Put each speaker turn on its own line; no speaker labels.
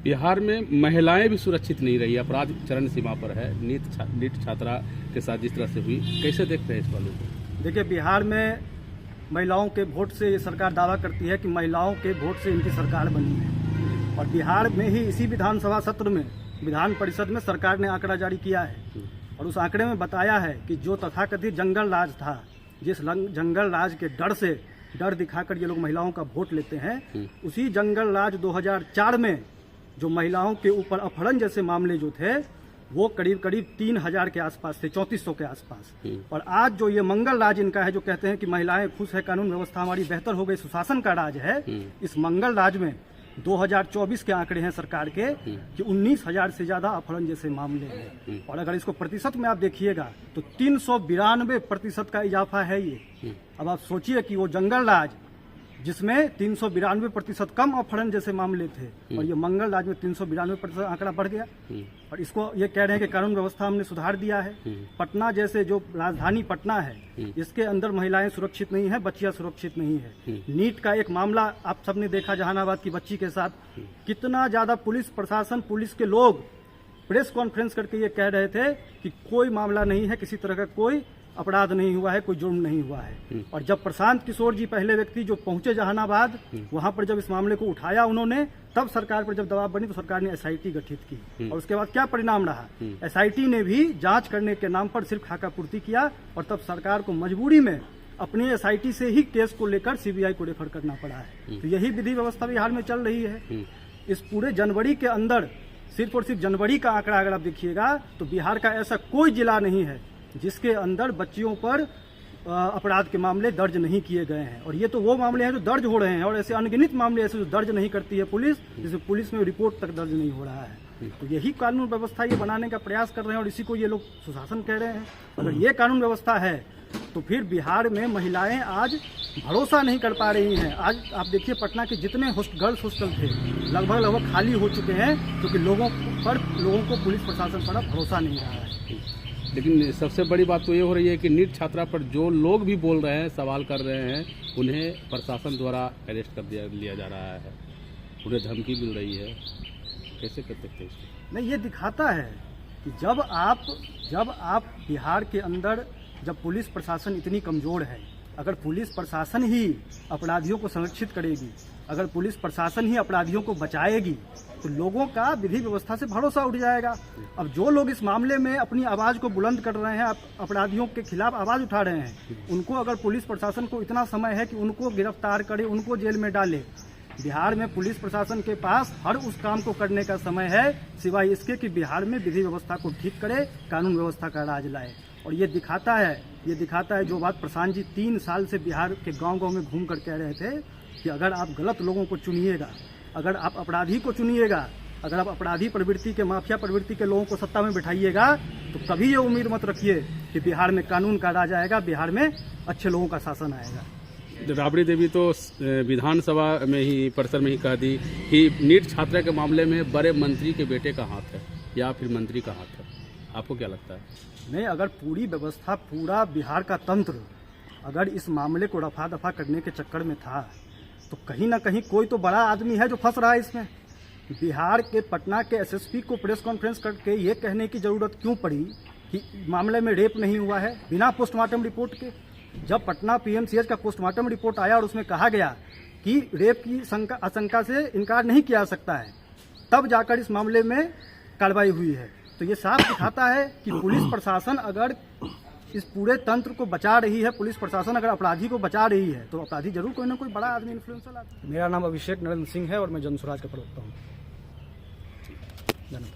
बिहार में महिलाएं भी सुरक्षित नहीं रही, अपराध चरम सीमा पर है। नीट छात्रा के साथ जिस तरह से हुई, कैसे देखते हैं इस वाले को?
देखिए, बिहार में महिलाओं के वोट से ये सरकार दावा करती है कि महिलाओं के वोट से इनकी सरकार बनी है। और बिहार में ही इसी विधानसभा सत्र में विधान परिषद में सरकार ने आंकड़ा जारी किया है और उस आंकड़े में बताया है कि जो तथाकथित जंगल राज था, जिस जंगल राज के डर दिखाकर ये लोग महिलाओं का वोट लेते हैं, उसी जंगल राज 2004 में जो महिलाओं के ऊपर अपहरण जैसे मामले जो थे वो करीब 3000 के आसपास थे, 3400 के आसपास। और आज जो ये मंगल राज इनका है, जो कहते हैं कि महिलाएं खुश है, कानून व्यवस्था हमारी बेहतर हो गई, सुशासन का राज है, इस मंगल राज में 2024 के आंकड़े हैं सरकार के कि 19,000 से ज्यादा अपहरण जैसे मामले हैं। और अगर इसको प्रतिशत में आप देखिएगा तो 392% का इजाफा है ये। अब आप सोचिए कि वो जंगल राज जिसमें 392% कम अपहरण जैसे मामले थे और ये मंगल राज में 392% आंकड़ा बढ़ गया। और इसको ये कह रहे हैं कि कानून व्यवस्था हमने सुधार दिया है। पटना जैसे जो राजधानी पटना है, इसके अंदर महिलाएं सुरक्षित नहीं है, बच्चियां सुरक्षित नहीं है। नीट का एक मामला आप सबने देखा, जहानाबाद की बच्ची के साथ कितना ज्यादा पुलिस प्रशासन, पुलिस के लोग प्रेस कॉन्फ्रेंस करके ये कह रहे थे कि कोई मामला नहीं है, किसी तरह का कोई अपराध नहीं हुआ है, कोई जुर्म नहीं हुआ है। और जब प्रशांत किशोर जी पहले व्यक्ति जो पहुंचे जहानाबाद, वहां पर जब इस मामले को उठाया उन्होंने, तब सरकार पर जब दबाव बनी तो सरकार ने एसआईटी गठित की। और उसके बाद क्या परिणाम रहा, एसआईटी ने भी जांच करने के नाम पर सिर्फ खाका पूर्ति किया और तब सरकार को मजबूरी में अपनी एसआईटी से ही केस को लेकर सीबीआई को रेफर करना पड़ा है। तो यही विधि व्यवस्था बिहार में चल रही है। इस पूरे जनवरी के अंदर सिर्फ और सिर्फ जनवरी का आंकड़ा अगर आप देखिएगा तो बिहार का ऐसा कोई जिला नहीं है जिसके अंदर बच्चियों पर अपराध के मामले दर्ज नहीं किए गए हैं। और ये तो वो मामले हैं जो दर्ज हो रहे हैं, और ऐसे अनगिनत मामले ऐसे जो दर्ज नहीं करती है पुलिस, जिसे पुलिस में रिपोर्ट तक दर्ज नहीं हो रहा है। तो यही कानून व्यवस्था ये बनाने का प्रयास कर रहे हैं और इसी को ये लोग सुशासन कह रहे हैं। अगर ये कानून व्यवस्था है तो फिर बिहार में महिलाएं आज भरोसा नहीं कर पा रही हैं। आज आप देखिए, पटना के जितने गर्ल्स हॉस्टल थे लगभग खाली हो चुके हैं, क्योंकि लोगों को पुलिस प्रशासन पर भरोसा नहीं रहा है।
लेकिन सबसे बड़ी बात तो ये हो रही है कि नीट छात्रा पर जो लोग भी बोल रहे हैं, सवाल कर रहे हैं, उन्हें प्रशासन द्वारा अरेस्ट कर लिया जा रहा है, उन्हें धमकी मिल रही है। कैसे कर सकते हैं इसको?
नहीं, ये दिखाता है कि जब आप बिहार के अंदर जब पुलिस प्रशासन इतनी कमजोर है, अगर पुलिस प्रशासन ही अपराधियों को संरक्षित करेगी, अगर पुलिस प्रशासन ही अपराधियों को बचाएगी, तो लोगों का विधि व्यवस्था से भरोसा उठ जाएगा। अब जो लोग इस मामले में अपनी आवाज को बुलंद कर रहे हैं, अपराधियों के खिलाफ आवाज उठा रहे हैं, उनको अगर पुलिस प्रशासन को इतना समय है कि उनको गिरफ्तार करे, उनको जेल में डाले। बिहार में पुलिस प्रशासन के पास हर उस काम को करने का समय है, सिवाय इसके कि बिहार में विधि व्यवस्था को ठीक करे, कानून व्यवस्था का राज लाए। और ये दिखाता है जो बात प्रशांत जी 3 साल से बिहार के गांव-गांव में घूम कर कह रहे थे कि अगर आप गलत लोगों को चुनिएगा, अगर आप अपराधी को चुनिएगा, अगर आप अपराधी प्रवृत्ति के, माफिया प्रवृत्ति के लोगों को सत्ता में बिठाइएगा, तो कभी ये उम्मीद मत रखिए कि बिहार में कानून का राज आएगा, बिहार में अच्छे लोगों का शासन आएगा।
राबड़ी देवी तो विधानसभा में ही, परिसर में ही कह दी कि नीट छात्रा के मामले में बड़े मंत्री के बेटे का हाथ है या फिर मंत्री का हाथ है। आपको क्या लगता है?
नहीं, अगर पूरी व्यवस्था, पूरा बिहार का तंत्र अगर इस मामले को रफा दफा करने के चक्कर में था, तो कहीं ना कहीं कोई तो बड़ा आदमी है जो फंस रहा है इसमें। बिहार के पटना के एसएसपी को प्रेस कॉन्फ्रेंस करके ये कहने की जरूरत क्यों पड़ी कि मामले में रेप नहीं हुआ है, बिना पोस्टमार्टम रिपोर्ट के? जब पटना पीएमसीएच का पोस्टमार्टम रिपोर्ट आया और उसमें कहा गया कि रेप की आशंका से इनकार नहीं किया जा सकता है, तब जाकर इस मामले में कार्रवाई हुई है। तो ये साफ दिखाता है कि पुलिस प्रशासन अगर इस पूरे तंत्र को बचा रही है, पुलिस प्रशासन अगर अपराधी को बचा रही है, तो अपराधी जरूर कोई ना कोई बड़ा आदमी इन्फ्लुएंसर आता है। मेरा नाम अभिषेक नरेंद्र सिंह है और मैं जनसुराज का प्रवक्ता हूँ। धन्यवाद।